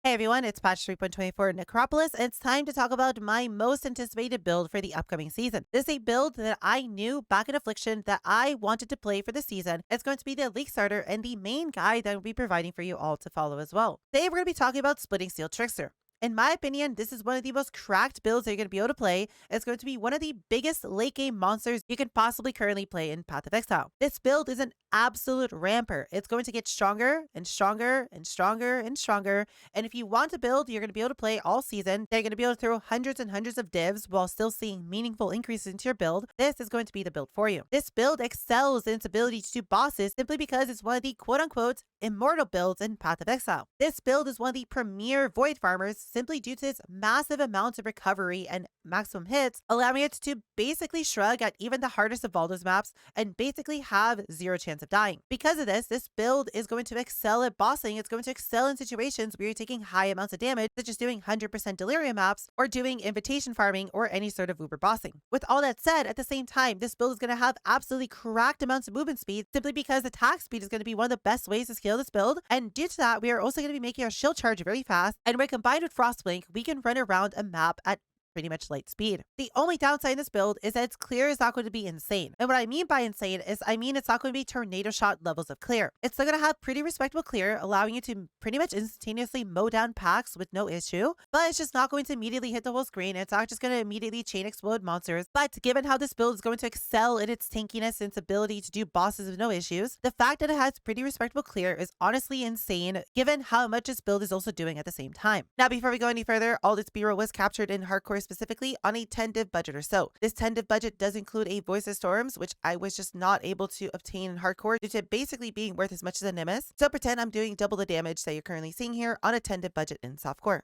Hey everyone, it's patch 3.24 Necropolis, and it's time to talk about my most anticipated build for the upcoming season. This is a build that I knew back in Affliction that I wanted to play for the season. It's going to be the Leaguestarter and the main guide that I'll be providing for you all to follow as well. Today we're going to be talking about Splitting Steel Trickster. In my opinion, this is one of the most cracked builds that you're going to be able to play. It's going to be one of the biggest late game monsters you can possibly currently play in Path of Exile. This build is an absolute ramper. It's going to get stronger and stronger and stronger and stronger. And if you want to build, you're going to be able to play all season. They're going to be able to throw hundreds and hundreds of divs while still seeing meaningful increases into your build. This is going to be the build for you. This build excels in its ability to do bosses simply because it's one of the quote-unquote immortal builds in Path of Exile. This build is one of the premier void farmers simply due to its massive amounts of recovery and maximum hits, allowing it to basically shrug at even the hardest of Valdo's maps and basically have zero chance of dying. Because of this, this build is going to excel at bossing. It's going to excel in situations where you're taking high amounts of damage, such as doing 100% delirium maps or doing invitation farming or any sort of uber bossing. With all that said, at the same time, this build is going to have absolutely cracked amounts of movement speed simply because attack speed is going to be one of the best ways to scale this build. And due to that, we are also going to be making our shield charge very fast. And when combined with Frostblink, we can run around a map at pretty much light speed. The only downside in this build is that its clear is not going to be insane. And what I mean by insane is it's not going to be tornado shot levels of clear. It's still going to have pretty respectable clear, allowing you to pretty much instantaneously mow down packs with no issue, but it's just not going to immediately hit the whole screen. It's not just going to immediately chain explode monsters. But given how this build is going to excel in its tankiness and its ability to do bosses with no issues, the fact that it has pretty respectable clear is honestly insane given how much this build is also doing at the same time. Now, before we go any further, all this B-roll was captured in hardcore specifically on a 10 div budget or so. This 10 div budget does include a Voice of Storms, which I was just not able to obtain in hardcore due to basically being worth as much as a Nimbus. So pretend I'm doing double the damage that you're currently seeing here on a 10 div budget in softcore.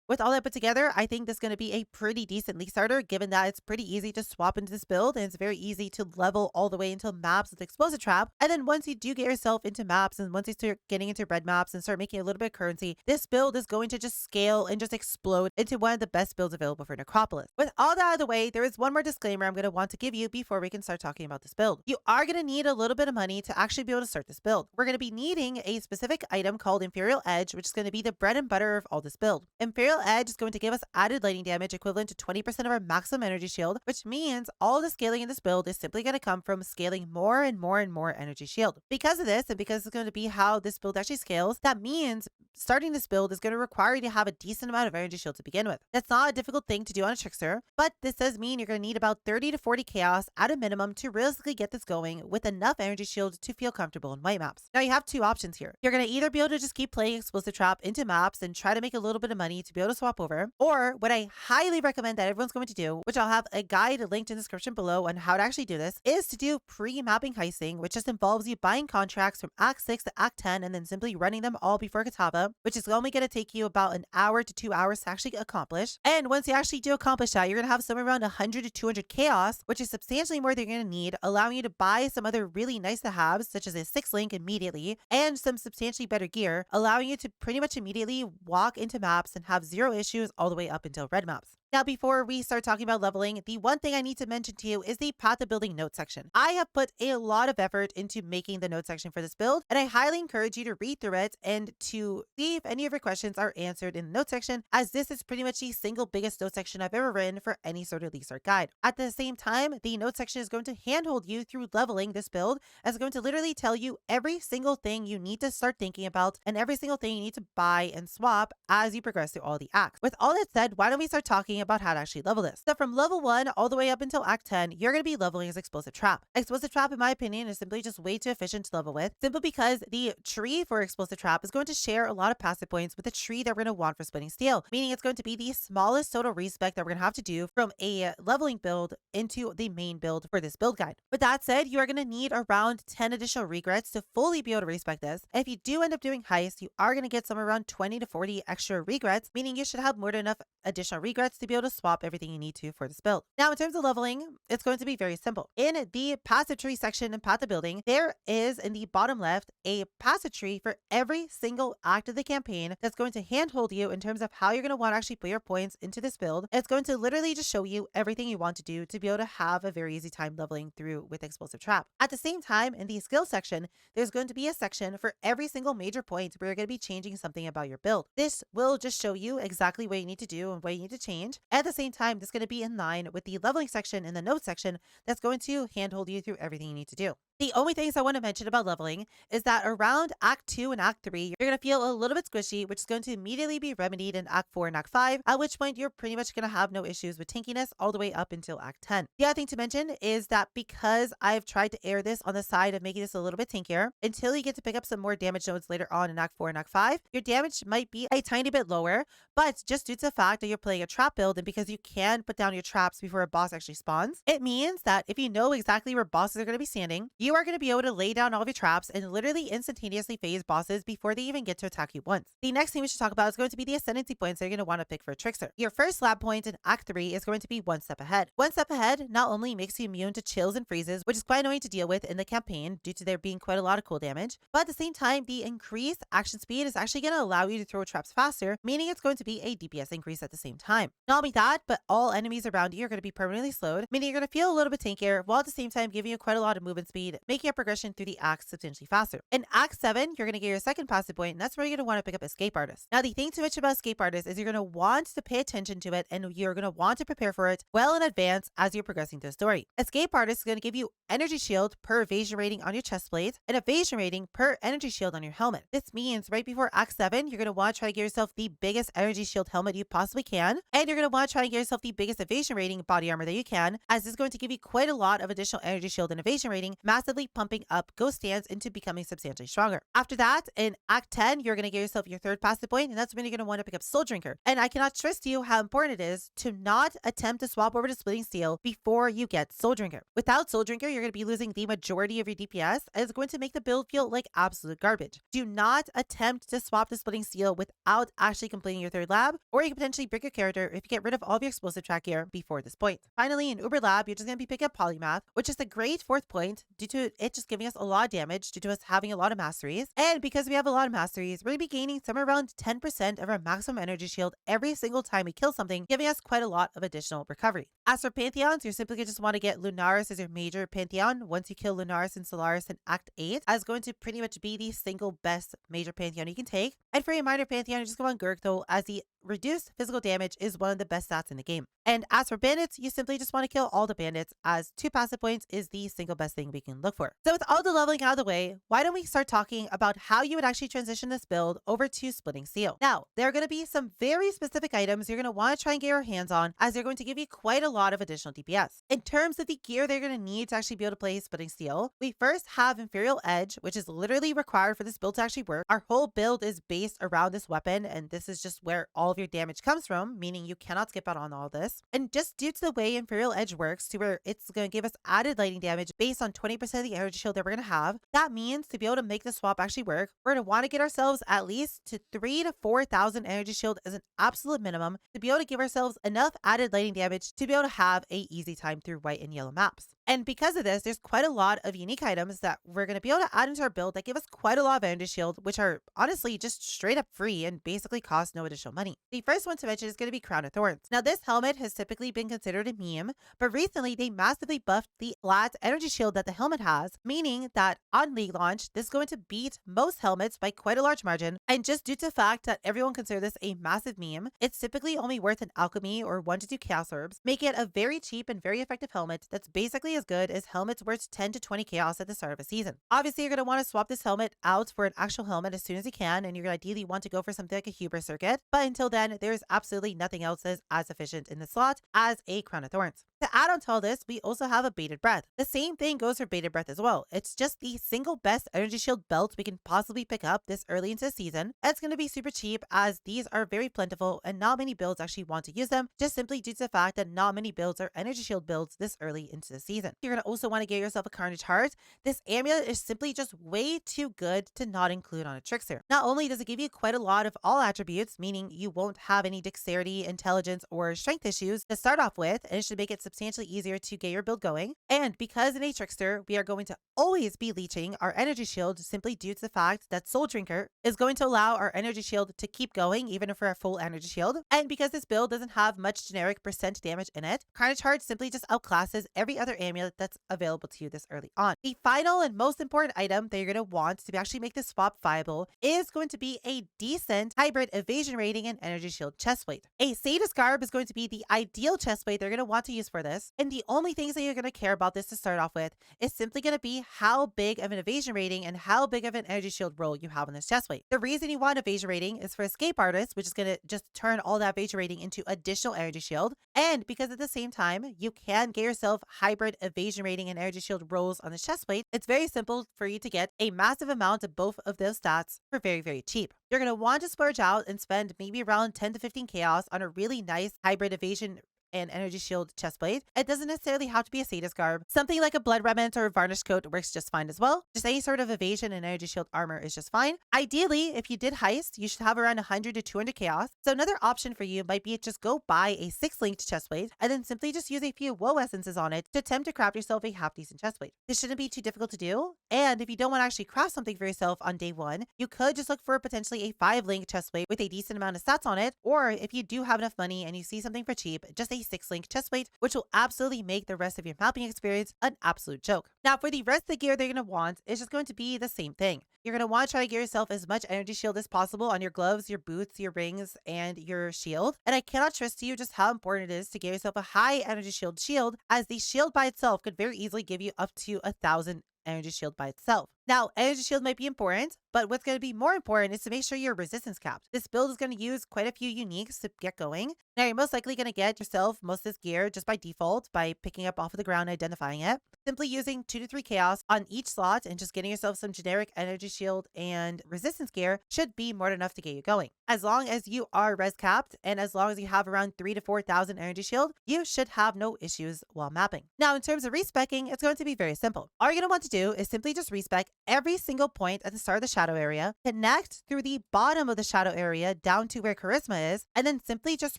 With all that put together, I think this is going to be a pretty decent Leaguestarter, given that it's pretty easy to swap into this build and it's very easy to level all the way into maps with Explosive Trap. And then once you do get yourself into maps and once you start getting into red maps and start making a little bit of currency, this build is going to just scale and just explode into one of the best builds available for Necropolis. With all that out of the way, there is one more disclaimer I'm going to want to give you before we can start talking about this build. You are going to need a little bit of money to actually be able to start this build. We're going to be needing a specific item called Imperial Edge, which is going to be the bread and butter of all this build. Imperial Edge is going to give us added lightning damage equivalent to 20% of our maximum energy shield, which means all the scaling in this build is simply going to come from scaling more and more and more energy shield. Because of this, and because it's going to be how this build actually scales, that means starting this build is going to require you to have a decent amount of energy shield to begin with. That's not a difficult thing to do on a Trickster, but this does mean you're going to need about 30 to 40 chaos at a minimum to realistically get this going with enough energy shield to feel comfortable in white maps. Now you have two options here. You're going to either be able to just keep playing Explosive Trap into maps and try to make a little bit of money to be able to swap over, or what I highly recommend that everyone's going to do, which I'll have a guide linked in the description below on how to actually do this, is to do pre-mapping heisting, which just involves you buying contracts from Act 6 to Act 10 and then simply running them all before Katava, which is only going to take you about an hour to 2 hours to actually accomplish. And once you actually do accomplish that, you're going to have somewhere around 100 to 200 chaos, which is substantially more than you're going to need, allowing you to buy some other really nice to haves, such as a 6 link immediately, and some substantially better gear, allowing you to pretty much immediately walk into maps and have zero issues all the way up until red maps. Now, before we start talking about leveling, the one thing I need to mention to you is the Path of Building Note Section. I have put a lot of effort into making the note section for this build, and I highly encourage you to read through it and to see if any of your questions are answered in the note section, as this is pretty much the single biggest note section I've ever written for any sort of Leaguestarter guide. At the same time, the note section is going to handhold you through leveling this build, as it's going to literally tell you every single thing you need to start thinking about and every single thing you need to buy and swap as you progress through all the acts. With all that said, why don't we start talking about how to actually level this. So from level 1 all the way up until Act 10, you're going to be leveling as Explosive Trap. Explosive Trap, in my opinion, is simply just way too efficient to level with, simply because the tree for Explosive Trap is going to share a lot of passive points with the tree that we're going to want for Splitting Steel, meaning it's going to be the smallest total respec that we're going to have to do from a leveling build into the main build for this build guide. With that said, you are going to need around 10 additional regrets to fully be able to respec this. And if you do end up doing heist, you are going to get somewhere around 20 to 40 extra regrets, meaning you should have more than enough additional regrets to be be able to swap everything you need to for this build. Now, in terms of leveling, it's going to be very simple. In the passive tree section in Path of Building, there is in the bottom left a passive tree for every single act of the campaign that's going to handhold you in terms of how you're going to want to actually put your points into this build. It's going to literally just show you everything you want to do to be able to have a very easy time leveling through with Explosive Trap. At the same time, in the skill section, there's going to be a section for every single major point where you're going to be changing something about your build. This will just show you exactly what you need to do and what you need to change. At the same time, this is going to be in line with the leveling section and the note section that's going to handhold you through everything you need to do. The only things I want to mention about leveling is that around Act 2 and Act 3, you're going to feel a little bit squishy, which is going to immediately be remedied in Act 4 and Act 5, at which point you're pretty much going to have no issues with tankiness all the way up until Act 10. The other thing to mention is that because I've tried to err this on the side of making this a little bit tankier, until you get to pick up some more damage nodes later on in Act 4 and Act 5, your damage might be a tiny bit lower, but just due to the fact that you're playing a trap build and because you can put down your traps before a boss actually spawns, it means that if you know exactly where bosses are going to be standing, you are going to be able to lay down all of your traps and literally instantaneously phase bosses before they even get to attack you once. The next thing we should talk about is going to be the Ascendancy points that you're going to want to pick for a Trickster. Your first lab point in Act 3 is going to be one step ahead. One step ahead not only makes you immune to chills and freezes, which is quite annoying to deal with in the campaign due to there being quite a lot of cool damage, but at the same time, the increased action speed is actually going to allow you to throw traps faster, meaning it's going to be a DPS increase at the same time. Not only that, but all enemies around you are going to be permanently slowed, meaning you're going to feel a little bit tankier while at the same time giving you quite a lot of movement speed, making your progression through the acts substantially faster. In Act 7, you're going to get your second passive point, and that's where you're going to want to pick up Escape Artist. Now, the thing to mention about Escape Artist is you're going to want to pay attention to it, and you're going to want to prepare for it well in advance as you're progressing through the story. Escape Artist is going to give you energy shield per evasion rating on your chest plate, and evasion rating per energy shield on your helmet. This means right before Act 7, you're going to want to try to get yourself the biggest energy shield helmet you possibly can, and you're going to want to try and get yourself the biggest evasion rating body armor that you can, as this is going to give you quite a lot of additional energy shield and evasion rating, massively pumping up Ghost Stance into becoming substantially stronger. After that, in Act 10, you're going to get yourself your third passive point, and that's when you're going to want to pick up Soul Drinker. And I cannot stress to you how important it is to not attempt to swap over to Splitting Steel before you get Soul Drinker. Without Soul Drinker, you're going to be losing the majority of your DPS, and it's going to make the build feel like absolute garbage. Do not attempt to swap to Splitting Steel without actually completing your third lab, or you can potentially break your character if you get rid of all of your explosive track gear before this point. Finally, in Uber Lab, you're just going to be picking up Polymath, which is a great fourth point due to it just giving us a lot of damage due to us having a lot of masteries. And because we have a lot of masteries, we're going to be gaining somewhere around 10% of our maximum energy shield every single time we kill something, giving us quite a lot of additional recovery. As for Pantheons, you're simply going to just want to get Lunaris as your major Pantheon once you kill Lunaris and Solaris in Act 8, as going to pretty much be the single best major Pantheon you can take. And for your minor Pantheon, you just go on Gurgthul, as the reduced physical damage is one of the best stats in the game. And as for bandits, you simply just want to kill all the bandits, as 2 passive points is the single best thing we can look for. So with all the leveling out of the way, why don't we start talking about how you would actually transition this build over to Splitting Steel. Now, there are going to be some very specific items you're going to want to try and get your hands on, as they're going to give you quite a lot of additional DPS. In terms of the gear they're going to need to actually be able to play Splitting Steel, we first have Imperial Edge, which is literally required for this build to actually work. Our whole build is based around this weapon, and this is just where all of your damage comes from, meaning you cannot skip out on all this. And just due to the way Imperial Edge works, to where it's going to give us added lightning damage based on 20% of the energy shield that we're going to have, that means to be able to make the swap actually work, we're going to want to get ourselves at least to 3,000 to 4,000 energy shield as an absolute minimum to be able to give ourselves enough added lightning damage to be able to have a easy time through white and yellow maps. And because of this, there's quite a lot of unique items that we're going to be able to add into our build that give us quite a lot of energy shield, which are honestly just straight up free and basically cost no additional money. The first one to mention is going to be Crown of Thorns. Now, this helmet has typically been considered a meme, but recently they massively buffed the flat energy shield that the helmet has, meaning that on League launch, this is going to beat most helmets by quite a large margin. And just due to the fact that everyone considers this a massive meme, it's typically only worth an alchemy or 1 to 2 chaos orbs, making it a very cheap and very effective helmet that's basically as good as helmets worth 10 to 20 chaos at the start of a season. Obviously, you're going to want to swap this helmet out for an actual helmet as soon as you can, and you're going to ideally want to go for something like a Huber circuit, but until then, there's absolutely nothing else that is as efficient in the slot as a Crown of Thorns. To add on to all this, we also have a Bated Breath. The same thing goes for Bated Breath as well. It's just the single best energy shield belt we can possibly pick up this early into the season. It's going to be super cheap as these are very plentiful and not many builds actually want to use them, just simply due to the fact that not many builds are energy shield builds this early into the season. You're going to also want to get yourself a Carnage Heart. This amulet is simply just way too good to not include on a Trickster. Not only does it give you quite a lot of all attributes, meaning you won't have any dexterity, intelligence, or strength issues to start off with, and it should make it substantially easier to get your build going. And because in a Trickster, we are going to always be leeching our energy shield simply due to the fact that Soul Drinker is going to allow our energy shield to keep going even if we're at full energy shield. And because this build doesn't have much generic percent damage in it, Carnage Heart simply just outclasses every other amulet that's available to you this early on. The final and most important item that you're going to want to actually make this swap viable is going to be a decent hybrid evasion rating and energy shield chestplate. A Sadist Garb is going to be the ideal chestplate they're going to want to use for this, and the only things that you're going to care about this to start off with is simply going to be how big of an evasion rating and how big of an energy shield roll you have on this chestplate. The reason you want evasion rating is for Escape Artist, which is going to just turn all that evasion rating into additional energy shield, and because at the same time you can get yourself hybrid evasion rating and energy shield rolls on the chestplate, it's very simple for you to get a massive amount of both of those stats for very, very cheap. You're going to want to splurge out and spend maybe around 10 to 15 chaos on a really nice hybrid evasion and energy shield chestplate. It doesn't necessarily have to be a Sadist Garb. Something like a Blood Remnant or a Varnished Coat works just fine as well. Just any sort of evasion and energy shield armor is just fine. Ideally, if you did heist, you should have around 100 to 200 chaos. So another option for you might be just go buy a 6-linked chestplate and then simply just use a few woe essences on it to attempt to craft yourself a half-decent chestplate. This shouldn't be too difficult to do. And if you don't want to actually craft something for yourself on day one, you could just look for potentially a 5-link chestplate with a decent amount of stats on it. Or if you do have enough money and you see something for cheap, just a 6-link chestplate, which will absolutely make the rest of your mapping experience an absolute joke. Now, for the rest of the gear they're going to want, it's just going to be the same thing. You're going to want to try to get yourself as much energy shield as possible on your gloves, your boots, your rings, and your shield. And I cannot stress to you just how important it is to get yourself a high energy shield, as the shield by itself could very easily give you up to 1,000 energy shield by itself. Now, energy shield might be important, but what's going to be more important is to make sure you're resistance capped. This build is going to use quite a few uniques to get going. Now, you're most likely going to get yourself most of this gear just by default by picking up off of the ground and identifying it. Simply using 2 to 3 chaos on each slot and just getting yourself some generic energy shield and resistance gear should be more than enough to get you going. As long as you are res capped and as long as you have around 3,000 to 4,000 energy shield, you should have no issues while mapping. Now, in terms of respecking, it's going to be very simple. All you're going to want to do is simply just respec every single point at the start of the shadow area, connect through the bottom of the shadow area down to where charisma is, and then simply just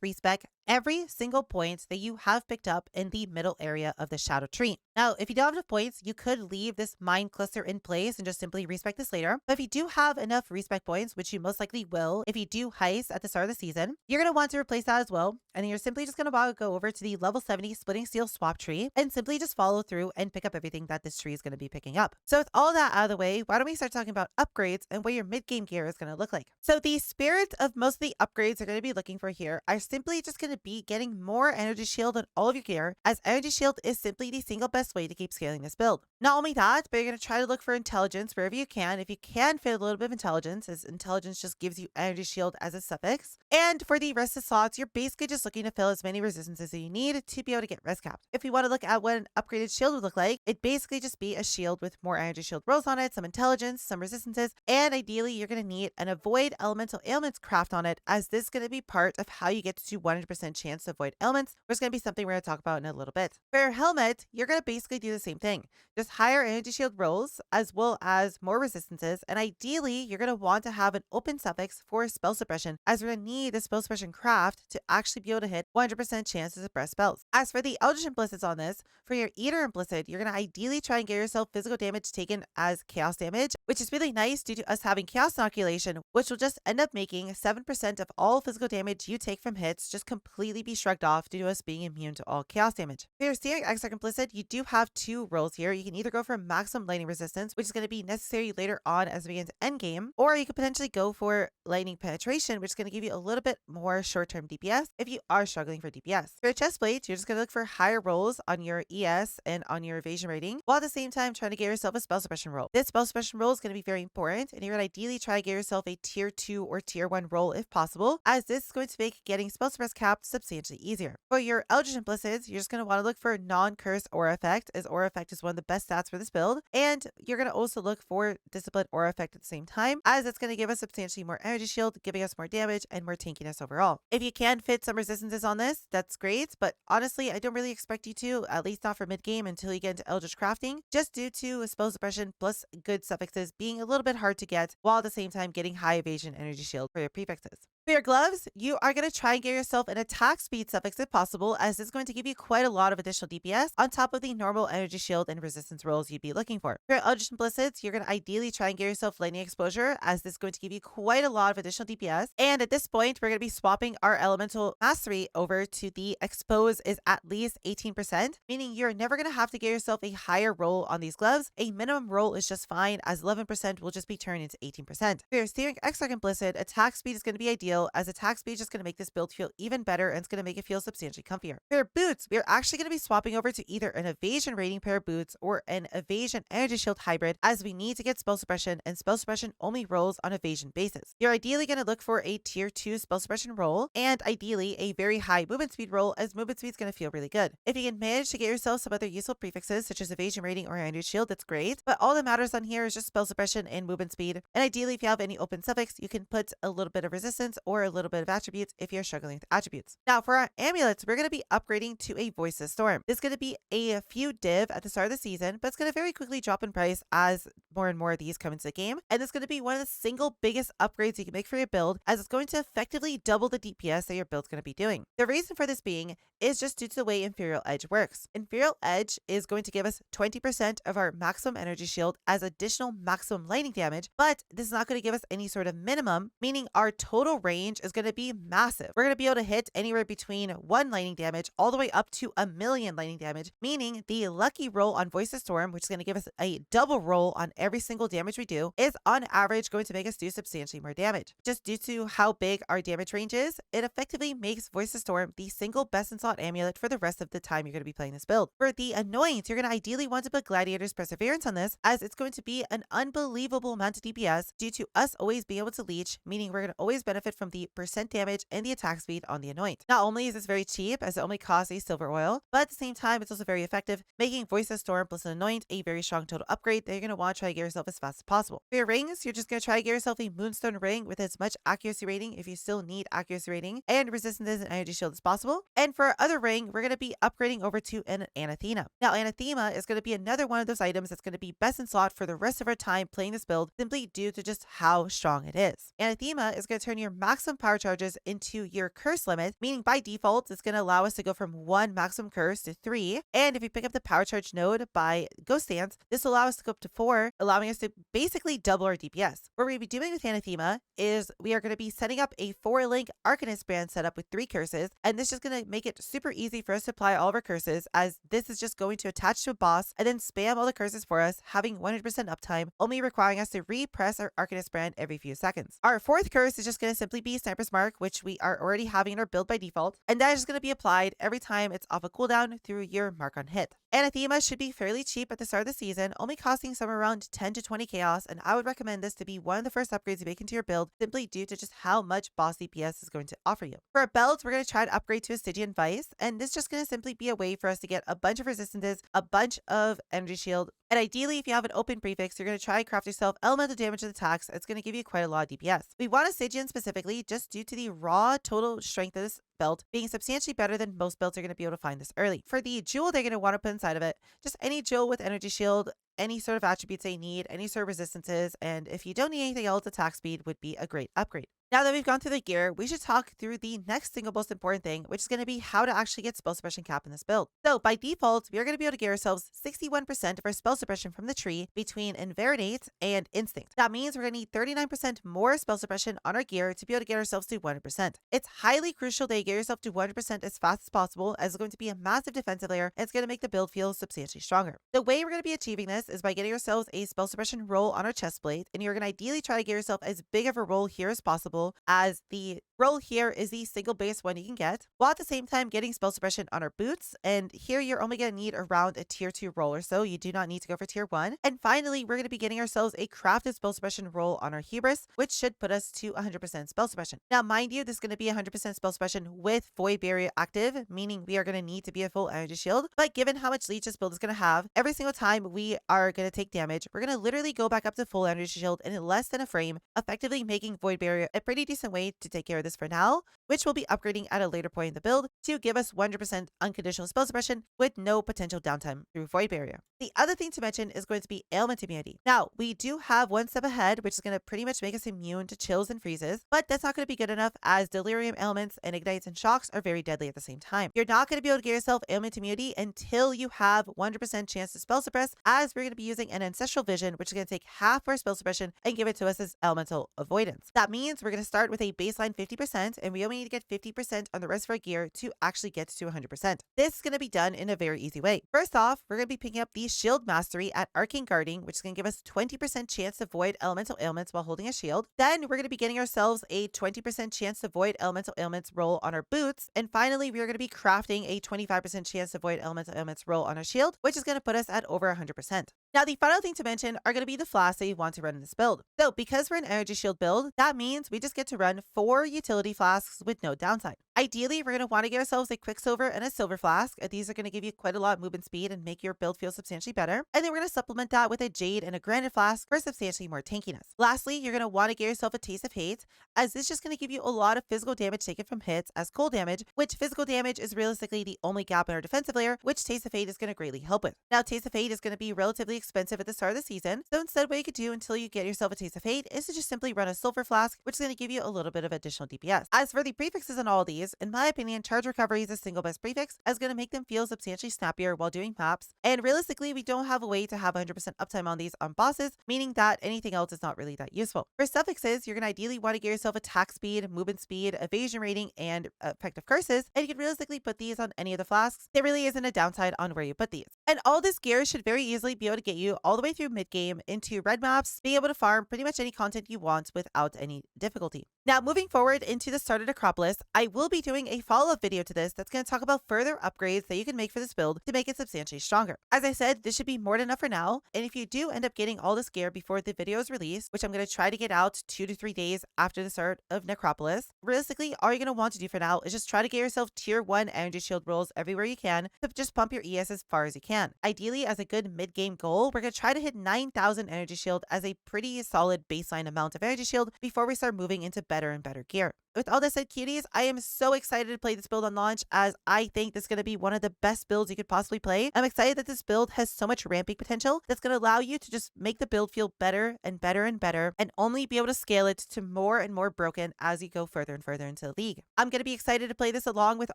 respec every single point that you have picked up in the middle area of the shadow tree. Now, if you don't have enough points, you could leave this mine cluster in place and just simply respec this later. But if you do have enough respec points, which you most likely will if you do heist at the start of the season, you're going to want to replace that as well. And then you're simply just going to go over to the level 70 Splitting Steel swap tree and simply just follow through and pick up everything that this tree is going to be picking up. So with all that out of the way, why don't we start talking about upgrades and what your mid-game gear is going to look like. So the spirit of most of the upgrades you're going to be looking for here are simply just going to be getting more energy shield on all of your gear, as energy shield is simply the single best way to keep scaling this build. Not only that, but you're going to try to look for intelligence wherever you can. If you can fit a little bit of intelligence, as intelligence just gives you energy shield as a suffix. And for the rest of the slots, you're basically just looking to fill as many resistances as you need to be able to get res capped. If you want to look at what an upgraded shield would look like, it'd basically just be a shield with more energy shield rolls on it, some intelligence, some resistances, and ideally you're going to need an avoid elemental ailments craft on it, as this is going to be part of how you get to 100% chance to avoid ailments, which is going to be something we're going to talk about in a little bit. For your helmet, you're going to basically do the same thing. Just higher energy shield rolls as well as more resistances, and ideally you're going to want to have an open suffix for spell suppression, as we're going to need the spell suppression craft to actually be able to hit 100% chance to suppress spells. As for the Eldritch Implicits on this, for your Eater Implicit, you're going to ideally try and get yourself physical damage taken as chaos damage, which is really nice due to us having chaos inoculation, which will just end up making 7% of all physical damage you take from hits just completely be shrugged off due to us being immune to all chaos damage. For your Searing Exarch Implicit, you do have 2 rolls here. You can either go for maximum lightning resistance, which is going to be necessary later on as we get into endgame, or you could potentially go for lightning penetration, which is going to give you a little bit more short-term DPS if you are struggling for DPS. For your chest plate, you're just going to look for higher rolls on your ES and on your evasion rating, while at the same time trying to get yourself a spell suppression roll. This spell suppression roll is going to be very important, and you're going to ideally try to get yourself a tier 2 or tier 1 role if possible, as this is going to make getting spell suppress capped substantially easier. For your Eldritch Implicits, you're just going to want to look for non-cursed aura effect, as aura effect is one of the best stats for this build, and you're going to also look for discipline aura effect at the same time, as it's going to give us substantially more energy shield, giving us more damage and more tankiness overall. If you can fit some resistances on this, that's great, but honestly, I don't really expect you to, at least not for mid-game until you get into Eldritch crafting, just due to spell suppression plus good suffixes being a little bit hard to get, while at the same time getting high evasion energy shield for your prefixes. For your gloves, you are going to try and get yourself an attack speed suffix if possible, as it's going to give you quite a lot of additional DPS on top of the normal energy shield and resistance rolls you'd be looking for. For your Eldritch Implicits, you're going to ideally try and get yourself lightning exposure, as this is going to give you quite a lot of additional DPS. And at this point, we're going to be swapping our elemental mastery over to the expose is at least 18%, meaning you're never going to have to get yourself a higher roll on these gloves. A minimum roll is just fine, as 11% will just be turned into 18%. For your Steering Exarch Implicit, attack speed is going to be ideal, as attack speed is just going to make this build feel even better, and it's going to make it feel substantially comfier. For your boots, we're actually going to be swapping over to either an evasion rating pair of boots or an evasion energy shield hybrid, as we need to get spell suppression, and spell suppression only rolls on evasion basis. You're ideally going to look for a tier 2 spell suppression roll, and ideally a very high movement speed roll, as movement speed is going to feel really good. If you can manage to get yourself some other useful prefixes such as evasion rating or energy shield, that's great, but all that matters on here is just spell suppression and movement speed. And ideally, if you have any open suffix, you can put a little bit of resistance or a little bit of attributes if you're struggling with attributes. Now for our amulets, we're going to be upgrading to a Voice of Storm. This is going to be a few div at the start of the season, but it's going to very quickly drop in price as more and more of these come into the game, and it's going to be one of the single biggest upgrades you can make for your build, as it's going to effectively double the DPS that your build's going to be doing. The reason for this being is just due to the way Imperial Edge works. Imperial Edge is going to give us 20% of our maximum energy shield as additional maximum lightning damage, but this is not going to give us any sort of minimum, meaning our total range is going to be massive. We're going to be able to hit anywhere between 1 lightning damage all the way up to 1,000,000 lightning damage, meaning the lucky roll on Voice of Storm, which is going to give us a double roll on every single damage we do, is on average going to make us do substantially more damage. Just due to how big our damage range is, it effectively makes Voice of Storm the single best in slot amulet for the rest of the time you're going to be playing this build. For the Annoyance, you're going to ideally want to put Gladiator's Perseverance on this, as it's going to be an unbelievable amount of DPS due to us always being able to leech, meaning we're going to always benefit from the percent damage and the attack speed on the Annoyance. Not only is this very cheap, as it only costs a silver oil, but at the same time, it's also very effective, making Voice of Storm plus an Annoyance a very strong total upgrade that you're going to want to try to get yourself as fast as possible. For your rings, you're just going to try to get yourself a Moonstone ring with as much accuracy rating, if you still need accuracy rating, and resistances and energy shield as possible. And for our other ring, we're going to be upgrading over to an Anathema. Now, Anathema is going to be another one of those items that's going to be best in slot for the rest of our time playing this build, simply due to just how strong it is. Anathema is going to turn your maximum power charges into your curse limit, meaning by default, it's going to allow us to go from 1 maximum curse to 3. And if you pick up the power charge node by Ghost Dance, this will allow us to go up to 4, allowing us to basically double our DPS. What we're going to be doing with Anathema is we are going to be setting up a 4-link Arcanist brand setup with 3 curses, and this is just going to make it super easy for us to apply all of our curses, as this is just going to attach to a boss and then spam all the curses for us, having 100% uptime, only requiring us to repress our Arcanist brand every few seconds. Our 4th curse is just going to simply be Sniper's Mark, which we are already having in our build by default, and that is just going to be applied every time it's off a cooldown through your mark on hit. Anathema should be fairly cheap at the start of the season, only costing somewhere around 10 to 20 chaos, and I would recommend this to be one of the first upgrades you make into your build, simply due to just how much boss DPS is going to offer you. For our belts, we're going to try to upgrade to a Stygian Vice, and this is just going to simply be a way for us to get a bunch of resistances, a bunch of energy shield, and ideally, if you have an open prefix, you're going to try and craft yourself elemental damage with attacks. It's going to give you quite a lot of DPS. We want a Stygian specifically just due to the raw total strength of this belt being substantially better than most belts are going to be able to find this early. For the jewel they're going to want to put inside of it, just any jewel with energy shield, any sort of attributes they need, any sort of resistances, and if you don't need anything else, attack speed would be a great upgrade. Now that we've gone through the gear, we should talk through the next single most important thing, which is going to be how to actually get spell suppression cap in this build. So by default, we are going to be able to get ourselves 61% of our spell suppression from the tree between Inveridate and Instinct. That means we're going to need 39% more spell suppression on our gear to be able to get ourselves to 100%. It's highly crucial that you get yourself to 100% as fast as possible, as it's going to be a massive defensive layer, and it's going to make the build feel substantially stronger. The way we're going to be achieving this is by getting yourselves a spell suppression roll on our chest plate, and you're going to ideally try to get yourself as big of a roll here as possible, available, as the roll here is the single base one you can get, while at the same time getting spell suppression on our boots. And here you're only going to need around a tier 2 roll or so. You do not need to go for tier 1. And finally, we're going to be getting ourselves a crafted spell suppression roll on our Hubris, which should put us to 100% spell suppression. Now, mind you, this is going to be 100% spell suppression with Void Barrier active, meaning we are going to need to be a full energy shield. But given how much leech this build is going to have, every single time we are going to take damage, we're going to literally go back up to full energy shield in less than a frame, effectively making Void Barrier a pretty decent way to take care of this for now, which we'll be upgrading at a later point in the build to give us 100% unconditional spell suppression with no potential downtime through Void Barrier. The other thing to mention is going to be Ailment Immunity. Now, we do have one step ahead, which is going to pretty much make us immune to chills and freezes, but that's not going to be good enough, as delirium ailments and ignites and shocks are very deadly at the same time. You're not going to be able to get yourself Ailment Immunity until you have 100% chance to spell suppress, as we're going to be using an Ancestral Vision, which is going to take half our spell suppression and give it to us as elemental avoidance. That means we're going to start with a baseline 50%, and we only need to get 50% on the rest of our gear to actually get to 100%. This is going to be done in a very easy way. First off, we're going to be picking up the Shield Mastery at Arcane Guarding, which is going to give us 20% chance to void elemental ailments while holding a shield. Then we're going to be getting ourselves a 20% chance to void elemental ailments roll on our boots. And finally, we are going to be crafting a 25% chance to void elemental ailments roll on our shield, which is going to put us at over 100%. Now, the final thing to mention are going to be the flasks that you want to run in this build. So because we're an energy shield build, that means we just get to run 4 utility flasks with no downside. Ideally, we're going to want to get ourselves a Quicksilver and a Silver flask. These are going to give you quite a lot of movement speed and make your build feel substantially better. And then we're going to supplement that with a Jade and a Granite flask for substantially more tankiness. Lastly, you're going to want to get yourself a Taste of Hate, as this is just going to give you a lot of physical damage taken from hits as cold damage, which physical damage is realistically the only gap in our defensive layer, which Taste of Hate is going to greatly help with. Now, Taste of Hate is going to be relatively expensive at the start of the season, so instead what you could do until you get yourself a Taste of Hate is to just simply run a Silver flask, which is going to give you a little bit of additional DPS. As for the prefixes on all of these, in my opinion, Charge Recovery is the single best prefix, as going to make them feel substantially snappier while doing maps, and realistically we don't have a way to have 100% uptime on these on bosses, meaning that anything else is not really that useful. For suffixes, you're going to ideally want to get yourself attack speed, movement speed, evasion rating, and effective curses, and you can realistically put these on any of the flasks. There really isn't a downside on where you put these. And all this gear should very easily be able to get you all the way through mid-game into red maps, being able to farm pretty much any content you want without any difficulty. Now, moving forward into the start of Necropolis, I will be doing a follow-up video to this that's going to talk about further upgrades that you can make for this build to make it substantially stronger. As I said, this should be more than enough for now, and if you do end up getting all this gear before the video is released, which I'm going to try to get out 2 to 3 days after the start of Necropolis, realistically, all you're going to want to do for now is just try to get yourself tier 1 energy shield rolls everywhere you can to just pump your ES as far as you can. Ideally, as a good mid-game goal, we're going to try to hit 9,000 energy shield as a pretty solid baseline amount of energy shield before we start moving into better and better gear. With all that said, cuties, I am so excited to play this build on launch, as I think this is going to be one of the best builds you could possibly play. I'm excited that this build has so much ramping potential that's going to allow you to just make the build feel better and better and better, and only be able to scale it to more and more broken as you go further and further into the league. I'm going to be excited to play this along with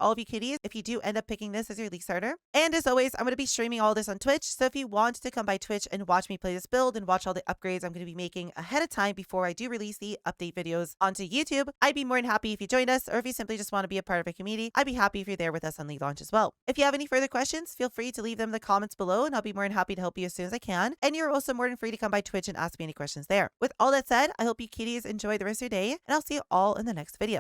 all of you kitties if you do end up picking this as your league starter. And as always, I'm going to be streaming all this on Twitch, so if you want to come by Twitch and watch me play this build and watch all the upgrades I'm going to be making ahead of time before I do release the update videos onto YouTube, I'd be more than happy if you joined us, or if you simply just want to be a part of a community, I'd be happy if you're there with us on League Launch as well. If you have any further questions, feel free to leave them in the comments below, and I'll be more than happy to help you as soon as I can. And you're also more than free to come by Twitch and ask me any questions there. With all that said, I hope you kitties enjoy the rest of your day, and I'll see you all in the next video.